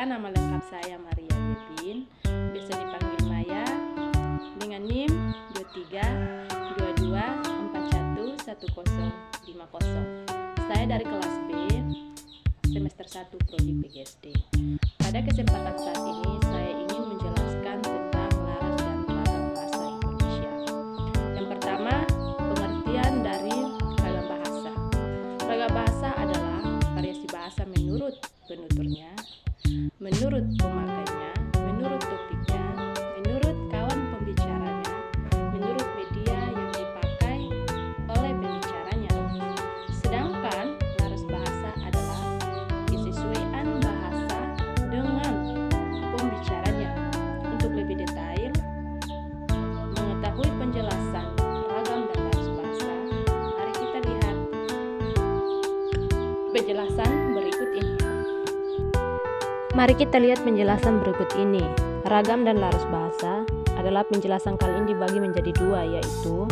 Perkenalkan, nama lengkap saya Maria Pepin, biasa dipanggil Maya, dengan NIM 2322411050. Saya dari kelas B, semester 1 Prodi PGSD. Pada kesempatan saat ini, saya ingin menjelaskan tentang laras dan ragam bahasa Indonesia. Yang pertama, pengertian dari ragam bahasa. Ragam bahasa adalah variasi bahasa menurut penuturnya, menurut pemakainya, menurut topiknya, menurut kawan pembicaranya, menurut media yang dipakai oleh pembicaranya. Sedangkan laras bahasa adalah kesesuaian bahasa dengan pembicaranya. Untuk lebih detail mengetahui penjelasan ragam dan laras bahasa, mari kita lihat penjelasan berikut ini. Mari kita lihat penjelasan berikut ini. Ragam dan laras bahasa adalah penjelasan kali ini dibagi menjadi dua, yaitu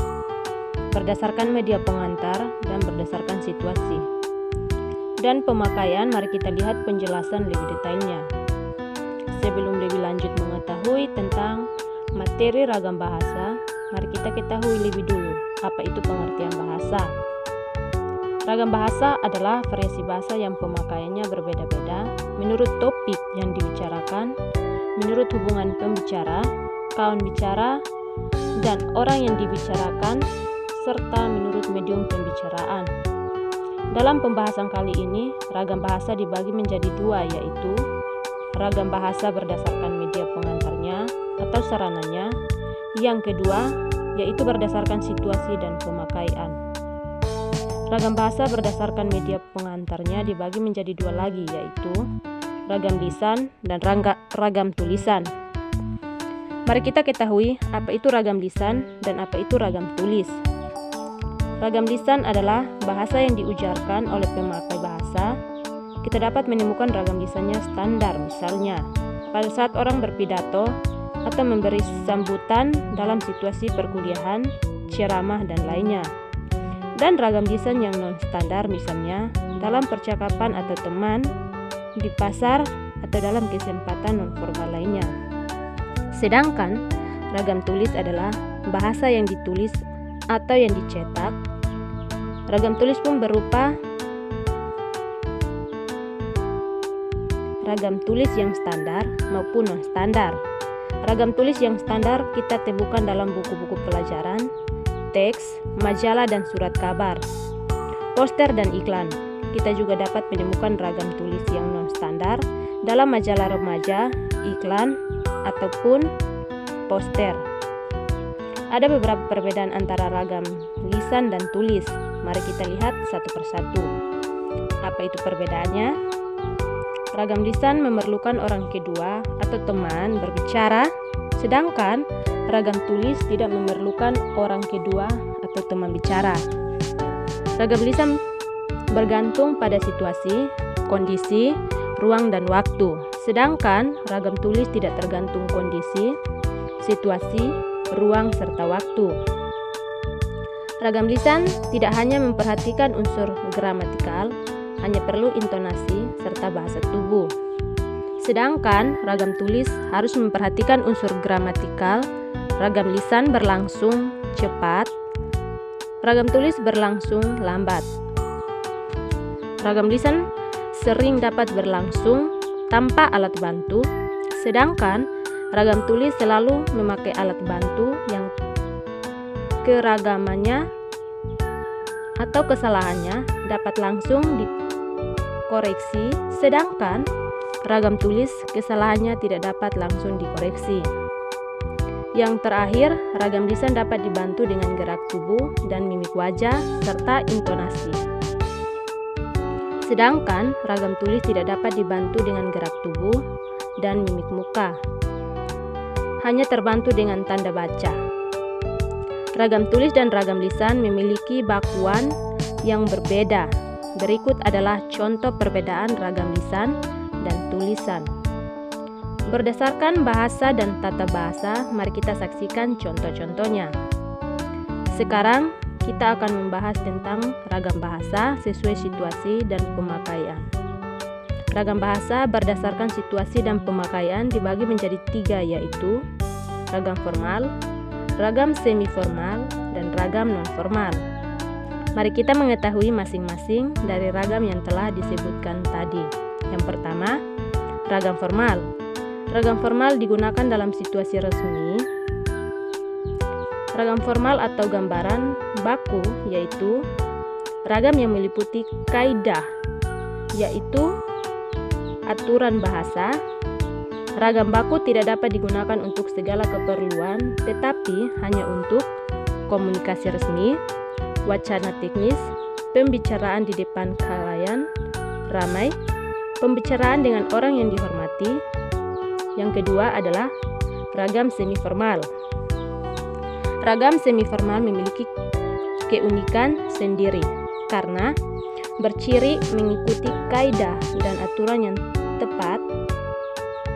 berdasarkan media pengantar dan berdasarkan situasi. Dan pemakaian, mari kita lihat penjelasan lebih detailnya. Sebelum lebih lanjut mengetahui tentang materi ragam bahasa, mari kita ketahui lebih dulu apa itu pengertian bahasa. Ragam bahasa adalah variasi bahasa yang pemakaiannya berbeda-beda menurut topik yang dibicarakan, menurut hubungan pembicara, kawan bicara, dan orang yang dibicarakan, serta menurut medium pembicaraan. Dalam pembahasan kali ini, ragam bahasa dibagi menjadi dua, yaitu ragam bahasa berdasarkan media pengantarnya atau sarananya. Yang kedua, yaitu berdasarkan situasi dan pemakaian. Ragam bahasa berdasarkan media pengantarnya dibagi menjadi dua lagi, yaitu ragam lisan dan ragam tulisan. Mari kita ketahui apa itu ragam lisan dan apa itu ragam tulis. Ragam lisan adalah bahasa yang diujarkan oleh pemakai bahasa. Kita dapat menemukan ragam lisannya standar, misalnya pada saat orang berpidato atau memberi sambutan dalam situasi perkuliahan, ceramah, dan lainnya. Dan ragam lisan yang non-standar, misalnya dalam percakapan atau teman, di pasar, atau dalam kesempatan non-formal lainnya. Sedangkan ragam tulis adalah bahasa yang ditulis atau yang dicetak. Ragam tulis pun berupa ragam tulis yang standar maupun non-standar. Ragam tulis yang standar kita temukan dalam buku-buku pelajaran, teks, majalah dan surat kabar, poster dan iklan. Kita juga dapat menemukan ragam tulis yang non-standar dalam majalah remaja, iklan, ataupun poster. Ada beberapa perbedaan antara ragam lisan dan tulis. Mari kita lihat satu persatu. Apa itu perbedaannya? Ragam lisan memerlukan orang kedua atau teman berbicara, sedangkan ragam tulis tidak memerlukan orang kedua atau teman bicara. Ragam lisan bergantung pada situasi, kondisi, ruang, dan waktu. Sedangkan ragam tulis tidak tergantung kondisi, situasi, ruang, serta waktu. Ragam lisan tidak hanya memperhatikan unsur gramatikal, hanya perlu intonasi serta bahasa tubuh. Sedangkan ragam tulis harus memperhatikan unsur gramatikal. Ragam lisan berlangsung cepat, ragam tulis berlangsung lambat. Ragam lisan sering dapat berlangsung tanpa alat bantu, sedangkan ragam tulis selalu memakai alat bantu yang keragamannya atau kesalahannya dapat langsung dikoreksi, sedangkan ragam tulis kesalahannya tidak dapat langsung dikoreksi. Yang terakhir, ragam lisan dapat dibantu dengan gerak tubuh dan mimik wajah serta intonasi. Sedangkan ragam tulis tidak dapat dibantu dengan gerak tubuh dan mimik muka. Hanya terbantu dengan tanda baca. Ragam tulis dan ragam lisan memiliki bakuan yang berbeda. Berikut adalah contoh perbedaan ragam lisan dan tulisan. Berdasarkan bahasa dan tata bahasa, mari kita saksikan contoh-contohnya. Sekarang kita akan membahas tentang ragam bahasa sesuai situasi dan pemakaian. Ragam bahasa berdasarkan situasi dan pemakaian dibagi menjadi 3, yaitu ragam formal, ragam semi-formal, dan ragam non-formal. Mari kita mengetahui masing-masing dari ragam yang telah disebutkan tadi. Yang pertama, ragam formal. Ragam formal digunakan dalam situasi resmi. Ragam formal atau gambaran baku yaitu ragam yang meliputi kaidah, yaitu aturan bahasa. Ragam baku tidak dapat digunakan untuk segala keperluan, tetapi hanya untuk komunikasi resmi, wacana teknis, pembicaraan di depan khalayak ramai, pembicaraan dengan orang yang dihormati. Yang kedua adalah ragam semi-formal. Ragam semi-formal memiliki keunikan sendiri karena berciri mengikuti kaidah dan aturan yang tepat,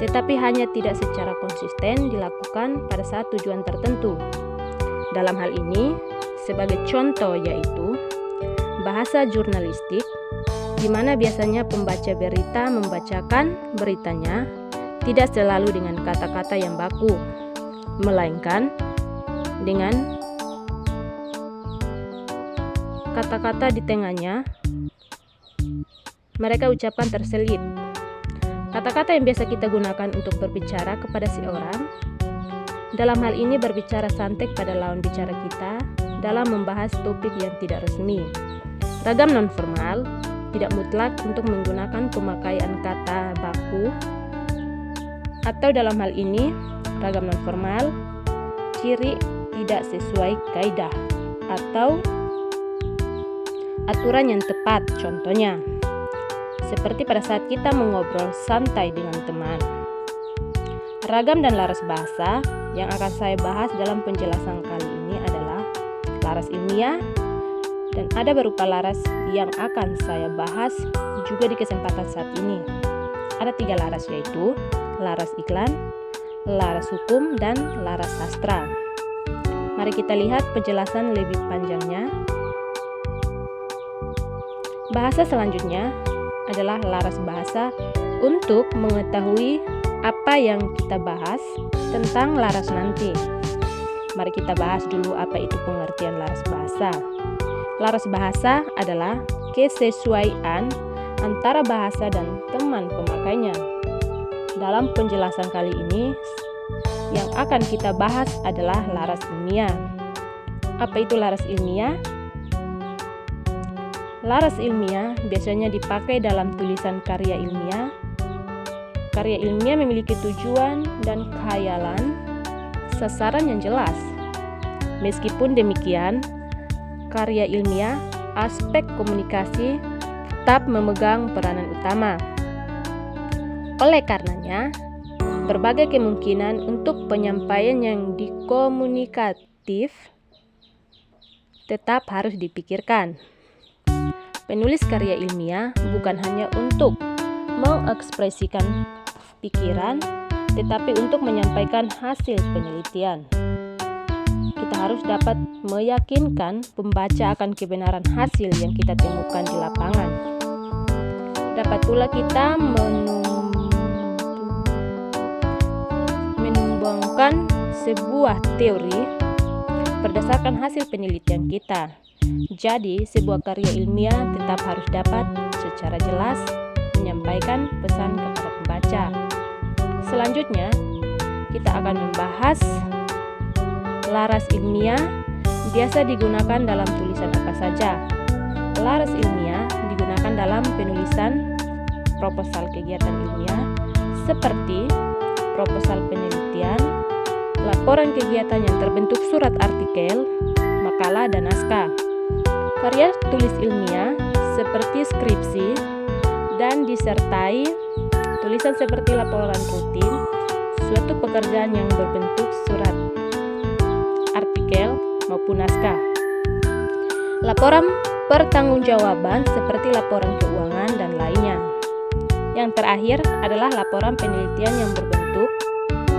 tetapi hanya tidak secara konsisten dilakukan pada saat tujuan tertentu. Dalam hal ini, sebagai contoh yaitu bahasa jurnalistik, di mana biasanya pembaca berita membacakan beritanya tidak selalu dengan kata-kata yang baku, melainkan dengan kata-kata di tengahnya mereka ucapkan terselip. Kata-kata yang biasa kita gunakan untuk berbicara kepada seorang, dalam hal ini berbicara santai pada lawan bicara kita dalam membahas topik yang tidak resmi. Ragam non-formal tidak mutlak untuk menggunakan pemakaian kata baku, atau dalam hal ini ragam non-formal ciri tidak sesuai kaidah atau aturan yang tepat. Contohnya seperti pada saat kita mengobrol santai dengan teman. Ragam dan laras bahasa yang akan saya bahas dalam penjelasan kali ini adalah laras ilmiah, dan ada berupa laras yang akan saya bahas juga di kesempatan saat ini. Ada 3 laras, yaitu laras iklan, laras hukum, dan laras sastra. Mari kita lihat penjelasan lebih panjangnya. Bahasa selanjutnya adalah laras bahasa untuk mengetahui apa yang kita bahas tentang laras nanti. Mari kita bahas dulu apa itu pengertian laras bahasa. Laras bahasa adalah kesesuaian antara bahasa dan teman pemakainya. Dalam penjelasan kali ini, yang akan kita bahas adalah laras ilmiah. Apa itu laras ilmiah? Laras ilmiah biasanya dipakai dalam tulisan karya ilmiah. Karya ilmiah memiliki tujuan dan khayalan sasaran yang jelas. Meskipun demikian, karya ilmiah, aspek komunikasi tetap memegang peranan utama. Oleh karenanya, berbagai kemungkinan untuk penyampaian yang dikomunikatif tetap harus dipikirkan. Penulis karya ilmiah bukan hanya untuk mengekspresikan pikiran, tetapi untuk menyampaikan hasil penelitian. Kita harus dapat meyakinkan pembaca akan kebenaran hasil yang kita temukan di lapangan. Dapat pula kita menumbangkan sebuah teori berdasarkan hasil penelitian kita. Jadi, sebuah karya ilmiah tetap harus dapat secara jelas menyampaikan pesan kepada pembaca. Selanjutnya, kita akan membahas laras ilmiah biasa digunakan dalam tulisan apa saja. Laras ilmiah digunakan dalam penulisan proposal kegiatan ilmiah seperti proposal penelitian, laporan kegiatan yang terbentuk surat artikel, makalah, dan naskah. Karya tulis ilmiah seperti skripsi dan disertai, tulisan seperti laporan rutin, suatu pekerjaan yang berbentuk surat, artikel, maupun naskah. Laporan pertanggungjawaban seperti laporan keuangan dan lainnya. Yang terakhir adalah laporan penelitian yang berbentuk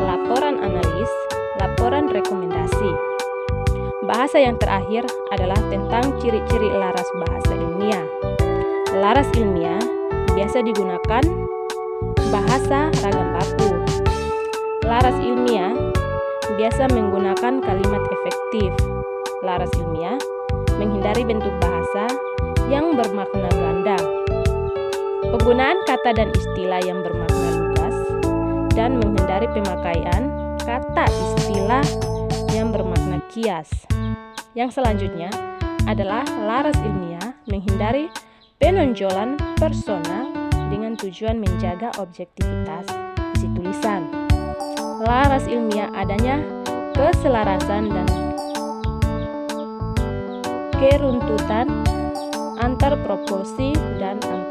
laporan analis, laporan rekomendasi. Bahasa yang terakhir adalah tentang ciri-ciri laras bahasa ilmiah. Laras ilmiah biasa digunakan Bahasa ragam baku. Laras ilmiah biasa menggunakan kalimat efektif. Laras ilmiah menghindari bentuk bahasa yang bermakna ganda. Penggunaan kata dan istilah yang bermakna lugas dan menghindari pemakaian kata istilah yang bermakna kias. Yang selanjutnya adalah laras ilmiah menghindari penonjolan personal dengan tujuan menjaga objektivitas isi tulisan. Laras ilmiah adanya keselarasan dan keruntutan antar proporsi dan antar